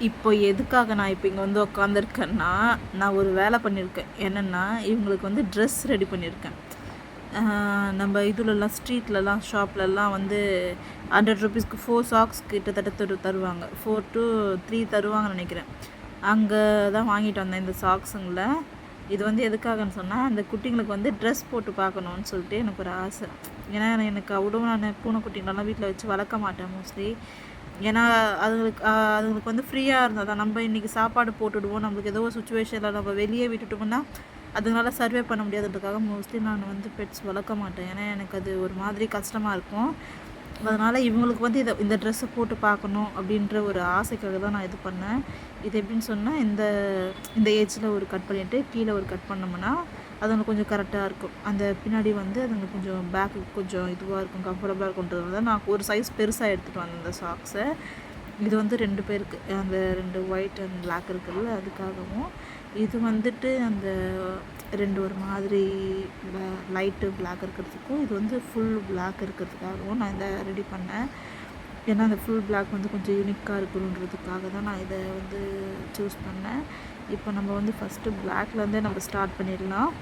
இப்போ எதுக்காக நான் இப்போ இங்கே வந்து உட்காந்துருக்கேன்னா, நான் ஒரு வேலை பண்ணியிருக்கேன். என்னென்னா, இவங்களுக்கு வந்து ட்ரெஸ் ரெடி பண்ணியிருக்கேன். நம்ம இதுலலாம் ஸ்ட்ரீட்லலாம் ஷாப்லலாம் வந்து ₹100க்கு 4 சாக்ஸ் கிட்டத்தட்ட தருவாங்க. 4 to 3 தருவாங்கன்னு நினைக்கிறேன். அங்கே தான் வாங்கிட்டு வந்தேன் இந்த சாக்ஸுங்கள. இது வந்து எதுக்காகன்னு சொன்னால், அந்த குட்டிங்களுக்கு வந்து ட்ரெஸ் போட்டு பார்க்கணுன்னு சொல்லிட்டு எனக்கு ஒரு ஆசை. ஏன்னா எனக்கு அவ்வளோ நான் பூனைக்குட்டிங்களெல்லாம் வீட்டில் வச்சு வளர்க்க மாட்டேன் மோஸ்ட்லி. ஏன்னா அதுங்களுக்கு வந்து ஃப்ரீயாக இருந்தால் தான் நம்ம இன்றைக்கி சாப்பாடு போட்டுவிடுவோம். நம்மளுக்கு ஏதோ ஒரு சுச்சுவேஷனில் நம்ம வெளியே விட்டுட்டோம்னா அதுனால சர்வே பண்ண முடியாதுன்றதுக்காக மோஸ்ட்லி நான் வந்து பெட்ஸ் வளர்க்க மாட்டேன். ஏன்னா எனக்கு அது ஒரு மாதிரி கஷ்டமாக இருக்கும். அதனால் இவங்களுக்கு வந்து இந்த ட்ரெஸ்ஸை போட்டு பார்க்கணும் அப்படின்ற ஒரு ஆசைக்காக தான் நான் இது பண்ணேன். இது எப்படின்னு சொன்னால், இந்த ஏஜில் ஒரு கட் பண்ணிவிட்டு கீழே ஒரு கட் பண்ணோம்னா அதுங்களுக்கு கொஞ்சம் கரெக்டாக இருக்கும். அந்த பின்னாடி வந்து அதுங்களுக்கு கொஞ்சம் பேக்கு கொஞ்சம் இதுவாக இருக்கும், கம்ஃபர்டபுளாக இருக்குன்றதுனால நான் ஒரு சைஸ் பெருசாக எடுத்துகிட்டு வந்தேன் இந்த சாக்ஸை. இது வந்து 2 பேருக்கு, அந்த 2 ஒயிட் அண்ட் பிளாக் இருக்குதுல்ல அதுக்காகவும், இது வந்துட்டு அந்த 2 ஒரு மாதிரி லைட்டு பிளாக் இருக்கிறதுக்கும், இது வந்து ஃபுல் பிளாக் இருக்கிறதுக்காகவும் நான் இதை ரெடி பண்ணேன். ஏன்னா அந்த ஃபுல் பிளாக் வந்து கொஞ்சம் யூனிக்காக இருக்கணுன்றதுக்காக தான் நான் இதை வந்து சூஸ் பண்ணேன். இப்போ நம்ம வந்து ஃபஸ்ட்டு பிளாக்லேருந்தே நம்ம ஸ்டார்ட் பண்ணிடலாம்.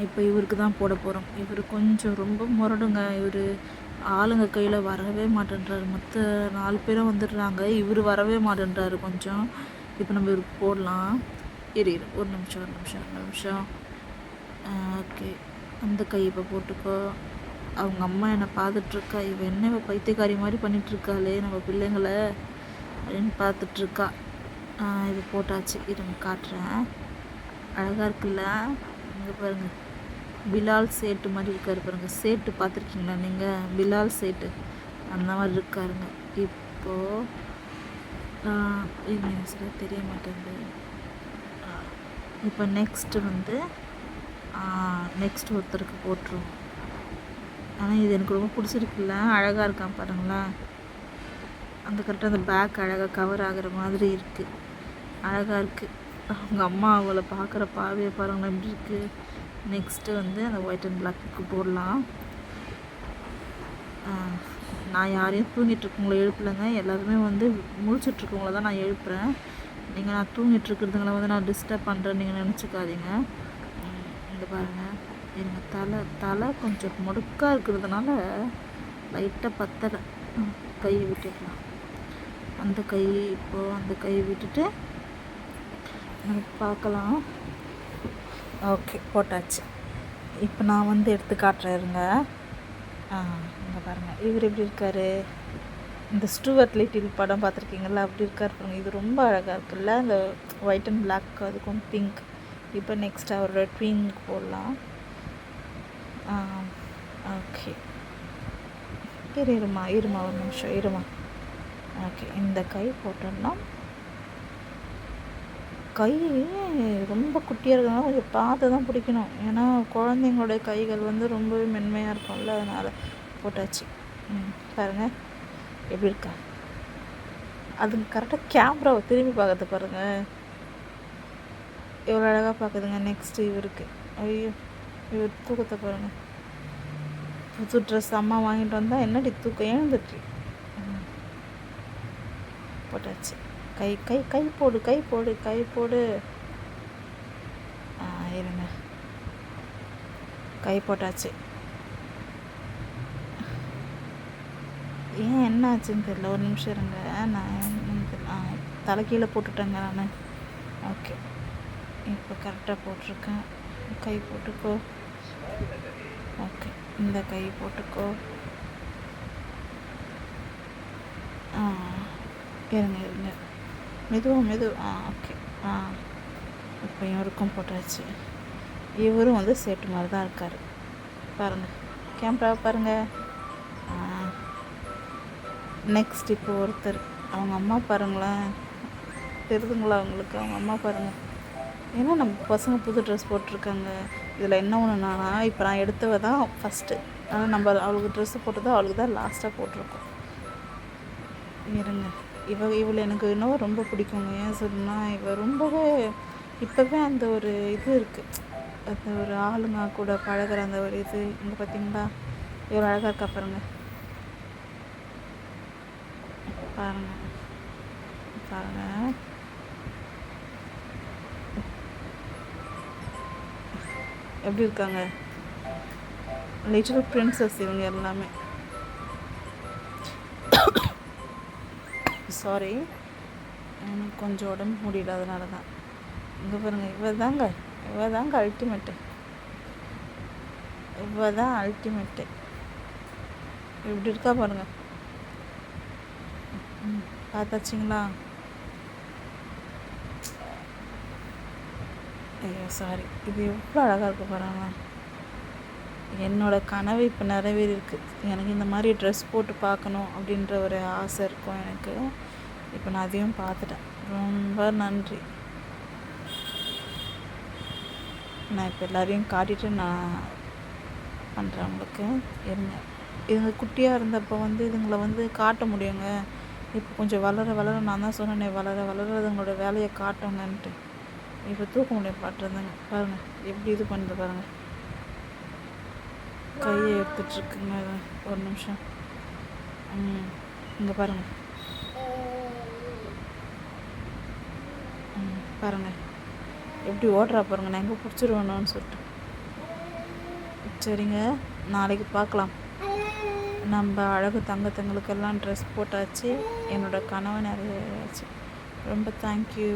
இப்போ இவருக்கு தான் போட போகிறோம். இவர் கொஞ்சம் ரொம்ப முரடுங்க. இவர் ஆளுங்க கையில் வரவே மாட்டேன்றாரு. மற்ற 4 பேரும் வந்துடுறாங்க, இவர் வரவே மாட்டேன்றாரு கொஞ்சம். இப்போ நம்ம இவருக்கு போடலாம். இரு ஒரு நிமிஷம். ஓகே, அந்த கை இப்போ போட்டுக்கோ. அவங்க அம்மா என்னை பார்த்துட்ருக்கா. இவன் என்ன இவள் பைத்தியக்காரி மாதிரி பண்ணிகிட்ருக்காளே நம்ம பிள்ளைங்களை அப்படின்னு பார்த்துட்ருக்கா. இது போட்டாச்சு. இருங்க காட்டுறேன். அழகாக இருக்குல்ல? இங்கே பாருங்கள், பிலால் சேட்டு மாதிரி இருக்கார் பாருங்கள். சேட்டு பார்த்துருக்கீங்களா நீங்கள்? பிலால் சேட்டு அந்த மாதிரி இருக்காருங்க. இப்போது சரியாக தெரிய மாட்டேங்குது. இப்போ நெக்ஸ்ட்டு வந்து நெக்ஸ்ட் ஒருத்தருக்கு போட்டுருவோம். ஆனால் இது எனக்கு ரொம்ப பிடிச்சிருக்குல்ல, அழகாக இருக்கான் பாருங்களேன். அந்த கரெக்டாக அந்த பேக் அழகாக கவர் ஆகிற மாதிரி இருக்குது, அழகாக இருக்குது. அவங்க அம்மா அவளை பார்க்குற பார்வையை பாருங்களேன் எப்படி இருக்குது. நெக்ஸ்ட்டு வந்து அந்த ஒயிட் அண்ட் பிளாக்கு போடலாம். நான் யாரையும் தூங்கிட்டுருக்கவங்கள எழுப்பலைங்க, எல்லாருமே வந்து முழிச்சிட்ருக்கவங்கள தான் நான் எழுப்புகிறேன். நீங்கள் நான் தூங்கிட்டுருக்கிறதுங்களை வந்து நான் டிஸ்டர்ப் பண்ணுறேன்னு நீங்கள் நினச்சிக்காதீங்க. இங்கே பாருங்கள், எனக்கு தலை கொஞ்சம் முடுக்காக இருக்கிறதுனால லைட்டாக பத்தலை. கையை விட்டுக்கலாம். அந்த கை இப்போது அந்த கையை விட்டுட்டு நமக்கு பார்க்கலாம். ஓகே, போட்டாச்சு. இப்போ நான் வந்து எடுத்து காட்டுறேருங்க. இங்கே பாருங்கள், இவர் எப்படி இருக்கார். இந்த ஸ்டூவர்ட் லிட்டில் படம் பார்த்துருக்கீங்களா, அப்படி இருக்கார் பாருங்கள். இது ரொம்ப அழகாக இருக்குல்ல, இந்த ஒயிட் அண்ட் பிளாக் அதுக்கும் பிங்க். இப்போ நெக்ஸ்ட் அவரோட ட்வின்க்கு போடலாம். ஓகே, இருமா ஒரு நிமிஷம் இருமா. ஓகே, இந்த கை போட்டோம்னா, கை ரொம்ப குட்டியாக இருக்கிறதுனால கொஞ்சம் பார்த்து தான் பிடிக்கணும். ஏன்னா குழந்தைங்களோட கைகள் வந்து ரொம்பவே மென்மையாக இருக்கும்ல, அதனால் போட்டாச்சு. பாருங்கள் எப்படி இருக்கா. அதுங்க கரெக்டாக கேமராவை திரும்பி பார்க்கறது பாருங்கள், எவ்வளோ அழகாக பார்க்குதுங்க. நெக்ஸ்ட்டு இவருக்கு, ஐயோ இவர் தூக்கத்தை பாருங்கள். புது ட்ரெஸ் அம்மா வாங்கிட்டு வந்தால் என்னடி தூக்கம் எழுந்துட்டு. போட்டாச்சு. கை போடு. இருங்க, கை போட்டாச்சு. ஏன் என்ன ஆச்சுன்னு தெரியல, ஒரு நிமிஷம் இருங்க. நான் தலை கீழே போட்டுட்டேங்க நான். ஓகே, இப்போ கரெக்டாக போட்டிருக்கேன். கை போட்டுக்கோ. ஓகே, இந்த கை போட்டுக்கோ. இருங்க மெதுவாக. ஓகே, இப்போ இவருக்கும் போட்டாச்சு. இவரும் வந்து சேட்டு மாதிரி தான் இருக்கார் பாருங்கள். கேமரா பாருங்கள். நெக்ஸ்ட் இப்போ ஒருத்தர், அவங்க அம்மா பாருங்களேன், தெரியுதுங்களா அவங்களுக்கு? அவங்க அம்மா பாருங்கள். ஏன்னா நம்ம பசங்க புது ட்ரெஸ் போட்டிருக்காங்க. இதில் என்ன ஒன்றுனா, இப்போ நான் எடுத்தவ தான் ஃபஸ்ட்டு, ஆனால் நம்ம அவளுக்கு ட்ரெஸ்ஸு போட்டதோ அவளுக்கு தான் லாஸ்ட்டாக போட்டிருக்கோம். இருங்க, இவளை எனக்கு இன்னும் ரொம்ப பிடிக்குங்க. ஏன் சொன்னால், இவள் ரொம்பவே இப்போவே அந்த ஒரு இது இருக்குது, அந்த ஒரு ஆளுங்க கூட பழகிற அந்த ஒரு இது. இங்கே பார்த்தீங்களா இவ்வளோ அழகாக இருக்கா பாருங்கள். பாருங்கள், எப்படி இருக்காங்க லிட்டில் பிரின்சஸ் இவங்க எல்லாமே. சாரி, எனக்கு கொஞ்சம் உடம்பு முடியல, அதனால தான். இங்கே பாருங்கள், இவ தாங்க அல்டிமேட்டு, இவ தான் அல்டிமேட்டு. இப்படி இருக்கா பாருங்கள். பார்த்தாச்சிங்களா? ஐயோ சாரி, இது எவ்வளோ அழகாக இருக்கு பாருங்க. என்னோடய கனவு இப்போ நிறைவேறிருக்கு. எனக்கு இந்த மாதிரி ட்ரெஸ் போட்டு பார்க்கணும் அப்படின்ற ஒரு ஆசை இருக்கும் எனக்கு. இப்போ நான் அதையும் பார்த்துட்டேன். ரொம்ப நன்றி. நான் இப்போ எல்லாரையும் காட்டிட்டு நான் பண்ணுறேன் உங்களுக்கு. இருங்க, இதுங்க குட்டியாக இருந்தப்போ வந்து இதுங்களை வந்து காட்ட முடியுங்க. இப்போ கொஞ்சம் வளர வளர, நான் தான் சொன்னேனே, வளர வளர அதுங்களோட வேலையை காட்டுங்கன்ட்டு. இப்போ தூக்க முடியும் பாட்டுறதுங்க. பாருங்கள் எப்படி இது பண்ணுது பாருங்கள். கையை எடுத்துட்ருக்குங்க. ஒரு நிமிஷம். இங்கே பாருங்கள். பாருங்கள் எப்படி ஓடுறா பாருங்கள். நான் எங்கே பிடிச்சிருவேணும்னு சொல்லிட்டு. சரிங்க, நாளைக்கு பார்க்கலாம். நம்ம அழகு தங்கத்தங்களுக்கெல்லாம் ட்ரெஸ் போட்டாச்சு. என்னோடய கனவை நிறைவேறாச்சு. ரொம்ப தேங்க்யூ.